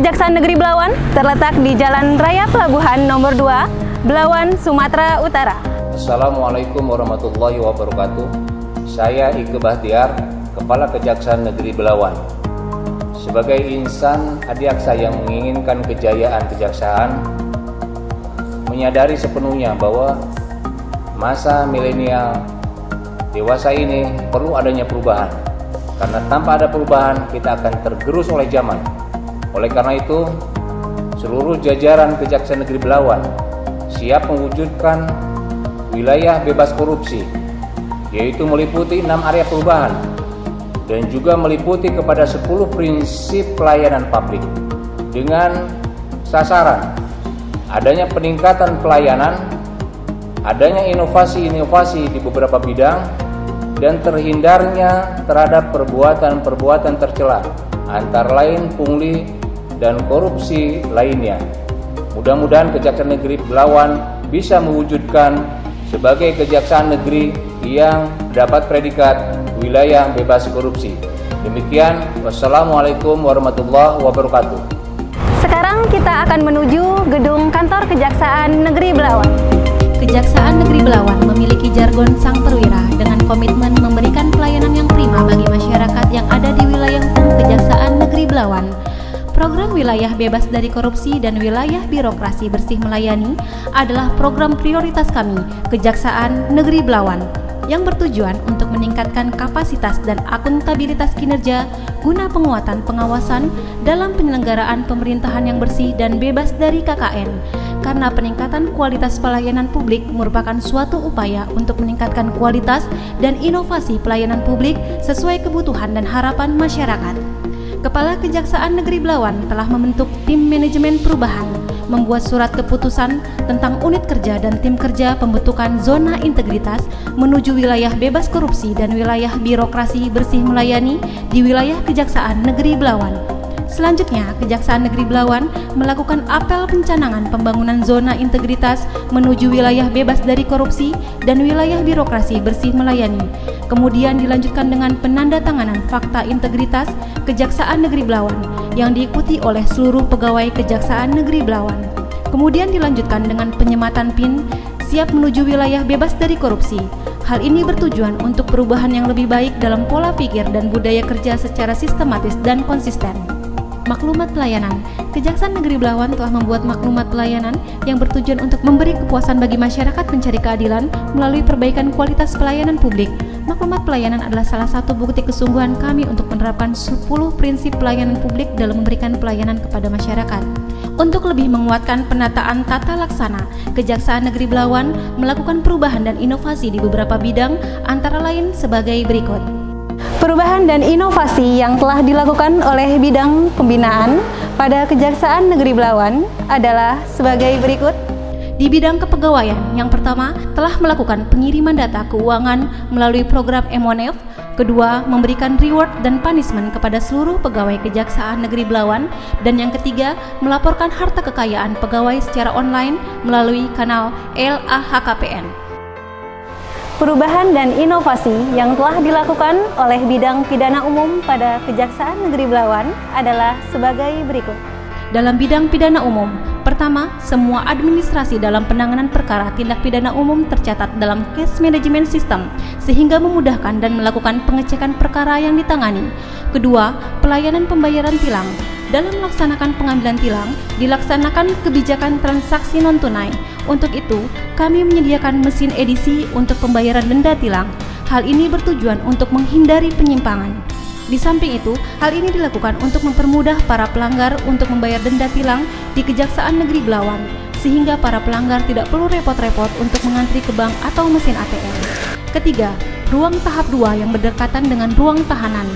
Kejaksaan Negeri Belawan terletak di Jalan Raya Pelabuhan nomor 2, Belawan, Sumatera Utara. Assalamualaikum warahmatullahi wabarakatuh. Saya Ike Bahtiar, Kepala Kejaksaan Negeri Belawan. Sebagai insan adiaksa yang menginginkan kejayaan kejaksaan, menyadari sepenuhnya bahwa masa milenial dewasa ini perlu adanya perubahan. Karena tanpa ada perubahan, kita akan tergerus oleh zaman. Oleh karena itu, seluruh jajaran Kejaksaan Negeri Belawan siap mewujudkan wilayah bebas korupsi, yaitu meliputi 6 area perubahan dan juga meliputi kepada 10 prinsip pelayanan publik dengan sasaran adanya peningkatan pelayanan, adanya inovasi-inovasi di beberapa bidang, dan terhindarnya terhadap perbuatan-perbuatan tercela, antara lain pungli dan korupsi lainnya. Mudah-mudahan Kejaksaan Negeri Belawan bisa mewujudkan sebagai kejaksaan negeri yang dapat predikat wilayah bebas korupsi. Demikian, wassalamualaikum warahmatullahi wabarakatuh. Sekarang kita akan menuju gedung kantor Kejaksaan Negeri Belawan. Kejaksaan Negeri Belawan memiliki jargon sang perwira dengan komitmen memberikan pelayanan yang prima bagi masyarakat yang ada di wilayah hukum Kejaksaan Negeri Belawan. Program wilayah bebas dari korupsi dan wilayah birokrasi bersih melayani adalah program prioritas kami, Kejaksaan Negeri Belawan, yang bertujuan untuk meningkatkan kapasitas dan akuntabilitas kinerja guna penguatan pengawasan dalam penyelenggaraan pemerintahan yang bersih dan bebas dari KKN. Karena peningkatan kualitas pelayanan publik merupakan suatu upaya untuk meningkatkan kualitas dan inovasi pelayanan publik sesuai kebutuhan dan harapan masyarakat. Kepala Kejaksaan Negeri Belawan telah membentuk tim manajemen perubahan, membuat surat keputusan tentang unit kerja dan tim kerja pembentukan zona integritas menuju wilayah bebas korupsi dan wilayah birokrasi bersih melayani di wilayah Kejaksaan Negeri Belawan. Selanjutnya, Kejaksaan Negeri Belawan melakukan apel pencanangan pembangunan zona integritas menuju wilayah bebas dari korupsi dan wilayah birokrasi bersih melayani. Kemudian dilanjutkan dengan penandatanganan fakta integritas Kejaksaan Negeri Belawan yang diikuti oleh seluruh pegawai Kejaksaan Negeri Belawan. Kemudian dilanjutkan dengan penyematan PIN siap menuju wilayah bebas dari korupsi. Hal ini bertujuan untuk perubahan yang lebih baik dalam pola pikir dan budaya kerja secara sistematis dan konsisten. Maklumat pelayanan. Kejaksaan Negeri Belawan telah membuat maklumat pelayanan yang bertujuan untuk memberi kepuasan bagi masyarakat pencari keadilan melalui perbaikan kualitas pelayanan publik. Maklumat pelayanan adalah salah satu bukti kesungguhan kami untuk menerapkan 10 prinsip pelayanan publik dalam memberikan pelayanan kepada masyarakat. Untuk lebih menguatkan penataan tata laksana, Kejaksaan Negeri Belawan melakukan perubahan dan inovasi di beberapa bidang, antara lain sebagai berikut. Perubahan dan inovasi yang telah dilakukan oleh bidang pembinaan pada Kejaksaan Negeri Belawan adalah sebagai berikut. Di bidang kepegawaian, yang pertama telah melakukan pengiriman data keuangan melalui program Emonef. Kedua, memberikan reward dan punishment kepada seluruh pegawai Kejaksaan Negeri Belawan. Dan yang ketiga, melaporkan harta kekayaan pegawai secara online melalui kanal LAHKPN. Perubahan dan inovasi yang telah dilakukan oleh bidang pidana umum pada Kejaksaan Negeri Belawan adalah sebagai berikut. Dalam bidang pidana umum, pertama, semua administrasi dalam penanganan perkara tindak pidana umum tercatat dalam case management system sehingga memudahkan dan melakukan pengecekan perkara yang ditangani. Kedua, pelayanan pembayaran tilang. Dalam melaksanakan pengambilan tilang, dilaksanakan kebijakan transaksi non-tunai. Untuk itu, kami menyediakan mesin edisi untuk pembayaran denda tilang. Hal ini bertujuan untuk menghindari penyimpangan. Di samping itu, hal ini dilakukan untuk mempermudah para pelanggar untuk membayar denda tilang di Kejaksaan Negeri Belawan, sehingga para pelanggar tidak perlu repot-repot untuk mengantri ke bank atau mesin ATM. Ketiga, ruang tahap 2 yang berdekatan dengan ruang tahanan.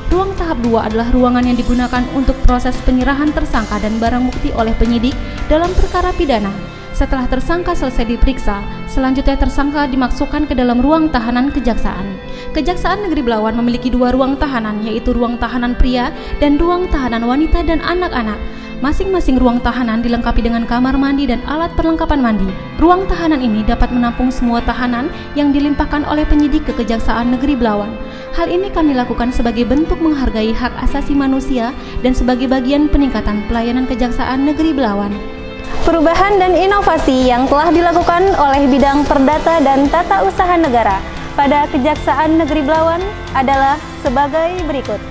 Ruang tahap 2 adalah ruangan yang digunakan untuk proses penyerahan tersangka dan barang bukti oleh penyidik dalam perkara pidana. Setelah tersangka selesai diperiksa, selanjutnya tersangka dimasukkan ke dalam ruang tahanan kejaksaan. Kejaksaan Negeri Belawan memiliki 2 ruang tahanan, yaitu ruang tahanan pria dan ruang tahanan wanita dan anak-anak. Masing-masing ruang tahanan dilengkapi dengan kamar mandi dan alat perlengkapan mandi. Ruang tahanan ini dapat menampung semua tahanan yang dilimpahkan oleh penyidik ke Kejaksaan Negeri Belawan. Hal ini kami lakukan sebagai bentuk menghargai hak asasi manusia dan sebagai bagian peningkatan pelayanan Kejaksaan Negeri Belawan. Perubahan dan inovasi yang telah dilakukan oleh bidang perdata dan tata usaha negara pada Kejaksaan Negeri Belawan adalah sebagai berikut.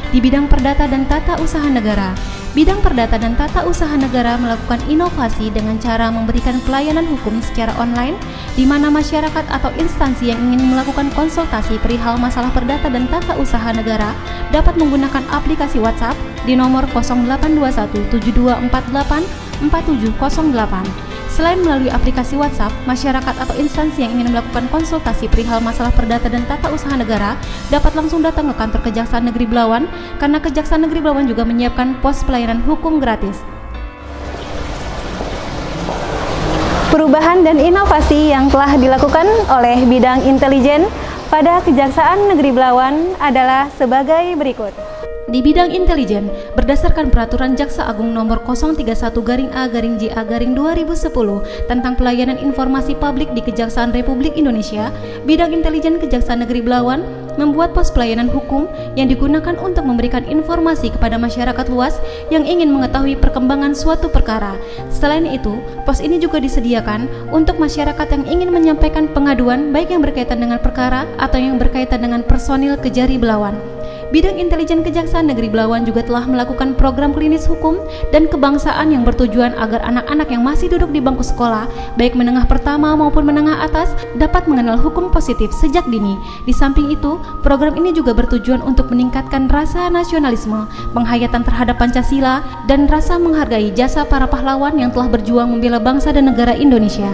Di bidang perdata dan tata usaha negara, bidang perdata dan tata usaha negara melakukan inovasi dengan cara memberikan pelayanan hukum secara online, di mana masyarakat atau instansi yang ingin melakukan konsultasi perihal masalah perdata dan tata usaha negara dapat menggunakan aplikasi WhatsApp di nomor 0821 7248 4708. Selain melalui aplikasi WhatsApp, masyarakat atau instansi yang ingin melakukan konsultasi perihal masalah perdata dan tata usaha negara dapat langsung datang ke kantor Kejaksaan Negeri Belawan, karena Kejaksaan Negeri Belawan juga menyiapkan pos pelayanan hukum gratis. Perubahan dan inovasi yang telah dilakukan oleh bidang intelijen pada Kejaksaan Negeri Belawan adalah sebagai berikut. Di bidang intelijen, berdasarkan Peraturan Jaksa Agung Nomor 031-A-J-A-2010 tentang pelayanan informasi publik di Kejaksaan Republik Indonesia, bidang intelijen Kejaksaan Negeri Belawan membuat pos pelayanan hukum yang digunakan untuk memberikan informasi kepada masyarakat luas yang ingin mengetahui perkembangan suatu perkara. Selain itu, pos ini juga disediakan untuk masyarakat yang ingin menyampaikan pengaduan baik yang berkaitan dengan perkara atau yang berkaitan dengan personil Kejari Belawan. Bidang intelijen Kejaksaan Negeri Belawan juga telah melakukan program klinis hukum dan kebangsaan yang bertujuan agar anak-anak yang masih duduk di bangku sekolah, baik menengah pertama maupun menengah atas, dapat mengenal hukum positif sejak dini. Di samping itu, program ini juga bertujuan untuk meningkatkan rasa nasionalisme, penghayatan terhadap Pancasila, dan rasa menghargai jasa para pahlawan yang telah berjuang membela bangsa dan negara Indonesia.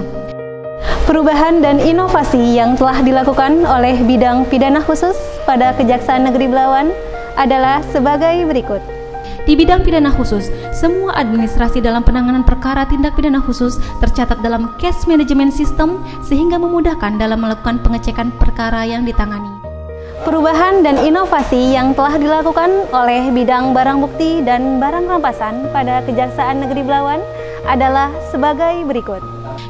Perubahan dan inovasi yang telah dilakukan oleh bidang pidana khusus pada Kejaksaan Negeri Belawan adalah sebagai berikut. Di bidang pidana khusus, semua administrasi dalam penanganan perkara tindak pidana khusus tercatat dalam case management system sehingga memudahkan dalam melakukan pengecekan perkara yang ditangani. Perubahan dan inovasi yang telah dilakukan oleh bidang barang bukti dan barang rampasan pada Kejaksaan Negeri Belawan adalah sebagai berikut.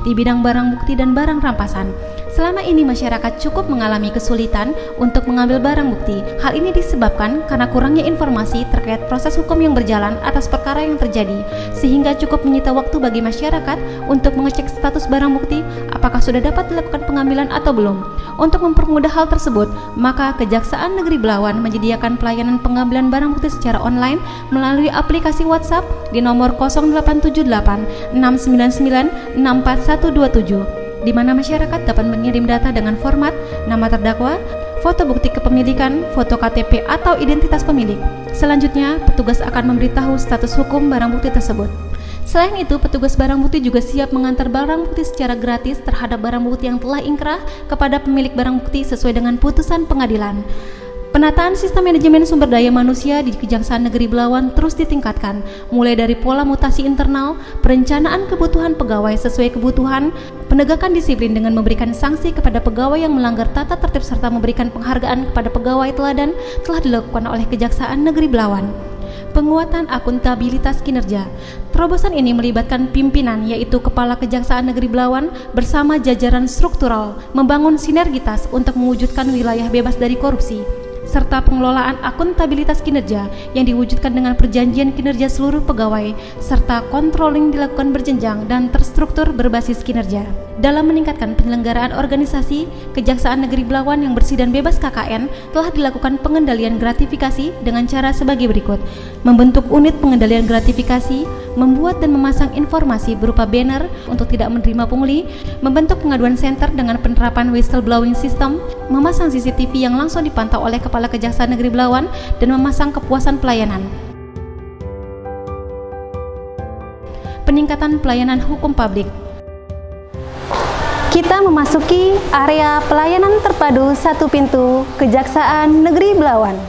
Di bidang barang bukti dan barang rampasan, selama ini masyarakat cukup mengalami kesulitan untuk mengambil barang bukti. Hal ini disebabkan karena kurangnya informasi terkait proses hukum yang berjalan atas perkara yang terjadi, sehingga cukup menyita waktu bagi masyarakat untuk mengecek status barang bukti apakah sudah dapat dilakukan pengambilan atau belum. Untuk mempermudah hal tersebut, maka Kejaksaan Negeri Belawan menyediakan pelayanan pengambilan barang bukti secara online melalui aplikasi WhatsApp di nomor 0878 699 64127, di mana masyarakat dapat mengirim data dengan format nama terdakwa, foto bukti kepemilikan, foto KTP atau identitas pemilik. Selanjutnya, petugas akan memberitahu status hukum barang bukti tersebut. Selain itu, petugas barang bukti juga siap mengantar barang bukti secara gratis terhadap barang bukti yang telah ingkrah kepada pemilik barang bukti sesuai dengan putusan pengadilan. Penataan sistem manajemen sumber daya manusia di Kejaksaan Negeri Belawan terus ditingkatkan, mulai dari pola mutasi internal, perencanaan kebutuhan pegawai sesuai kebutuhan, penegakan disiplin dengan memberikan sanksi kepada pegawai yang melanggar tata tertib serta memberikan penghargaan kepada pegawai teladan telah dilakukan oleh Kejaksaan Negeri Belawan. Penguatan akuntabilitas kinerja. Terobosan ini melibatkan pimpinan, yaitu Kepala Kejaksaan Negeri Belawan bersama jajaran struktural, membangun sinergitas untuk mewujudkan wilayah bebas dari korupsi, serta pengelolaan akuntabilitas kinerja yang diwujudkan dengan perjanjian kinerja seluruh pegawai, serta controlling dilakukan berjenjang dan terstruktur berbasis kinerja. Dalam meningkatkan penyelenggaraan organisasi, Kejaksaan Negeri Belawan yang bersih dan bebas KKN telah dilakukan pengendalian gratifikasi dengan cara sebagai berikut: membentuk unit pengendalian gratifikasi, membuat dan memasang informasi berupa banner untuk tidak menerima pungli, membentuk pengaduan center dengan penerapan whistleblowing system, memasang CCTV yang langsung dipantau oleh Kepala Kejaksaan Negeri Belawan, dan memasang kepuasan pelayanan. Peningkatan pelayanan hukum publik. Kita memasuki area pelayanan terpadu satu pintu Kejaksaan Negeri Belawan.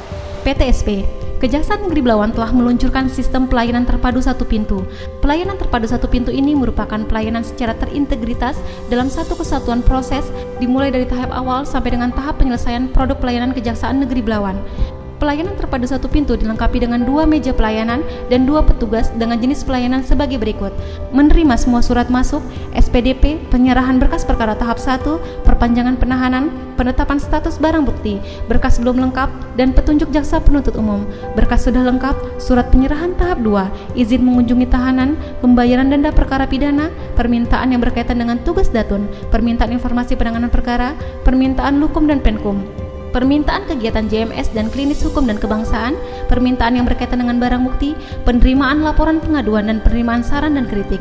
PTSP. Kejaksaan Negeri Belawan telah meluncurkan sistem pelayanan terpadu satu pintu. Pelayanan terpadu satu pintu ini merupakan pelayanan secara terintegritas dalam satu kesatuan proses, dimulai dari tahap awal sampai dengan tahap penyelesaian produk pelayanan Kejaksaan Negeri Belawan. Pelayanan terpadu satu pintu dilengkapi dengan 2 meja pelayanan dan 2 petugas dengan jenis pelayanan sebagai berikut: menerima semua surat masuk, SPDP, penyerahan berkas perkara tahap 1, perpanjangan penahanan, penetapan status barang bukti, berkas belum lengkap, dan petunjuk jaksa penuntut umum. Berkas sudah lengkap, surat penyerahan tahap 2, izin mengunjungi tahanan, pembayaran denda perkara pidana, permintaan yang berkaitan dengan tugas datun, permintaan informasi penanganan perkara, permintaan lukum dan penkum, permintaan kegiatan JMS dan klinis hukum dan kebangsaan, permintaan yang berkaitan dengan barang bukti, penerimaan laporan pengaduan dan penerimaan saran dan kritik.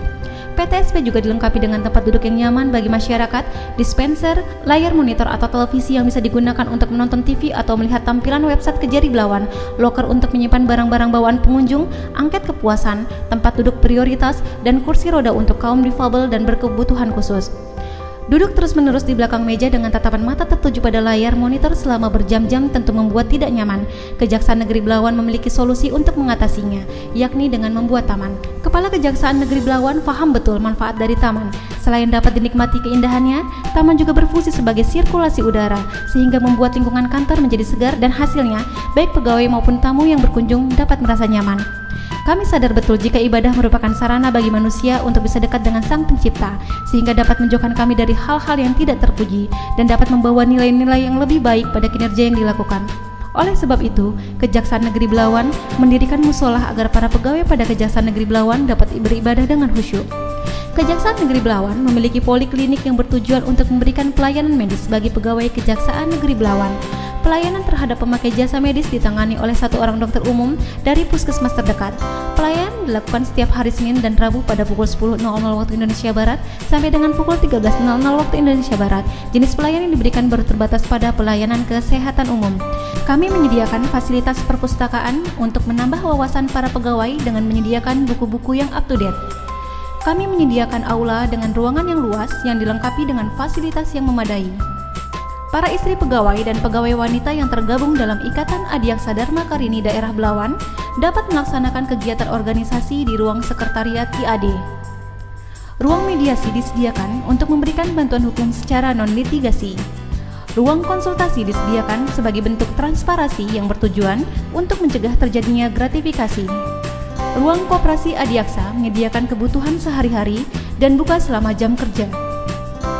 PTSP juga dilengkapi dengan tempat duduk yang nyaman bagi masyarakat, dispenser, layar monitor atau televisi yang bisa digunakan untuk menonton TV atau melihat tampilan website Kejari Belawan, loker untuk menyimpan barang-barang bawaan pengunjung, angket kepuasan, tempat duduk prioritas, dan kursi roda untuk kaum difabel dan berkebutuhan khusus. Duduk terus-menerus di belakang meja dengan tatapan mata tertuju pada layar monitor selama berjam-jam tentu membuat tidak nyaman. Kejaksaan Negeri Belawan memiliki solusi untuk mengatasinya, yakni dengan membuat taman. Kepala Kejaksaan Negeri Belawan paham betul manfaat dari taman. Selain dapat dinikmati keindahannya, taman juga berfungsi sebagai sirkulasi udara, sehingga membuat lingkungan kantor menjadi segar dan hasilnya, baik pegawai maupun tamu yang berkunjung dapat merasa nyaman. Kami sadar betul jika ibadah merupakan sarana bagi manusia untuk bisa dekat dengan Sang Pencipta, sehingga dapat menjauhkan kami dari hal-hal yang tidak terpuji dan dapat membawa nilai-nilai yang lebih baik pada kinerja yang dilakukan. Oleh sebab itu, Kejaksaan Negeri Belawan mendirikan musola agar para pegawai pada Kejaksaan Negeri Belawan dapat beribadah dengan khusyuk. Kejaksaan Negeri Belawan memiliki poliklinik yang bertujuan untuk memberikan pelayanan medis bagi pegawai Kejaksaan Negeri Belawan. Pelayanan terhadap pemakai jasa medis ditangani oleh 1 orang dokter umum dari puskesmas terdekat. Pelayanan dilakukan setiap hari Senin dan Rabu pada pukul 10.00 waktu Indonesia Barat sampai dengan pukul 13.00 waktu Indonesia Barat. Jenis pelayanan yang diberikan baru terbatas pada pelayanan kesehatan umum. Kami menyediakan fasilitas perpustakaan untuk menambah wawasan para pegawai dengan menyediakan buku-buku yang up to date. Kami menyediakan aula dengan ruangan yang luas yang dilengkapi dengan fasilitas yang memadai. Para istri pegawai dan pegawai wanita yang tergabung dalam Ikatan Adiaksa Dharma Karini Daerah Belawan dapat melaksanakan kegiatan organisasi di ruang sekretariat IAD. Ruang mediasi disediakan untuk memberikan bantuan hukum secara non-litigasi. Ruang konsultasi disediakan sebagai bentuk transparansi yang bertujuan untuk mencegah terjadinya gratifikasi. Ruang koperasi Adiaksa menyediakan kebutuhan sehari-hari dan buka selama jam kerja.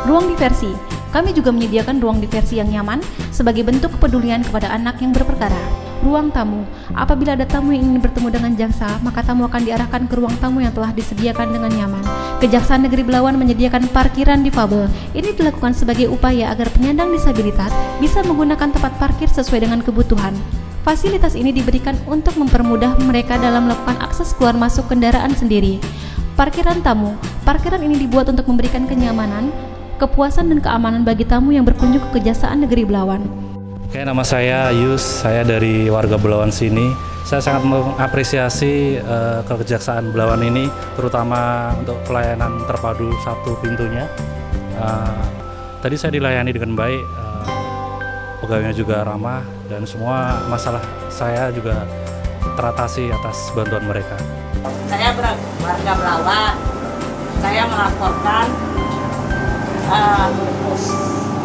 Ruang diversi. Kami juga menyediakan ruang diversi yang nyaman sebagai bentuk kepedulian kepada anak yang berperkara. Ruang tamu. Apabila ada tamu yang ingin bertemu dengan jaksa, maka tamu akan diarahkan ke ruang tamu yang telah disediakan dengan nyaman. Kejaksaan Negeri Belawan menyediakan parkiran difabel. Ini dilakukan sebagai upaya agar penyandang disabilitas bisa menggunakan tempat parkir sesuai dengan kebutuhan. Fasilitas ini diberikan untuk mempermudah mereka dalam melakukan akses keluar masuk kendaraan sendiri. Parkiran tamu. Parkiran ini dibuat untuk memberikan kenyamanan, kepuasan dan keamanan bagi tamu yang berkunjung ke Kejaksaan Negeri Belawan. Oke, nama saya Yus, saya dari warga Belawan sini. Saya sangat mengapresiasi Kejaksaan Belawan ini, terutama untuk pelayanan terpadu satu pintunya. Tadi saya dilayani dengan baik, pegawainya juga ramah, dan semua masalah saya juga teratasi atas bantuan mereka. Saya warga Belawan, saya melaporkan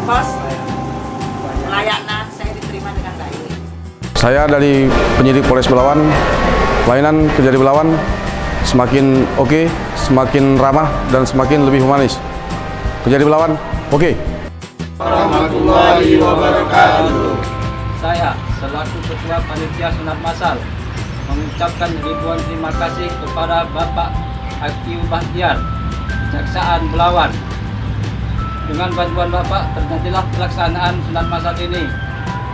pos pelayanan saya diterima dengan baik. Saya dari penyidik Polres Belawan, pelayanan Kejari Belawan semakin oke, semakin ramah dan semakin lebih humanis. Kejari Belawan, oke. Warahmatullahi wabarakatuh. Saya selaku Ketua Panitia Sunat Masal mengucapkan ribuan terima kasih kepada Bapak Aki Bahtiar, Kejaksaan Belawan. Dengan bantuan Bapak terjadilah pelaksanaan sunat masal ini.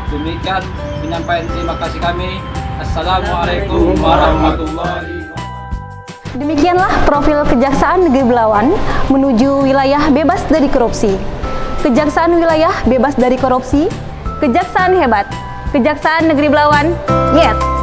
Demikian menyampaikan terima kasih kami. Assalamualaikum warahmatullahi wabarakatuh. Demikianlah profil Kejaksaan Negeri Belawan menuju wilayah bebas dari korupsi. Kejaksaan wilayah bebas dari korupsi, kejaksaan hebat, Kejaksaan Negeri Belawan, yes!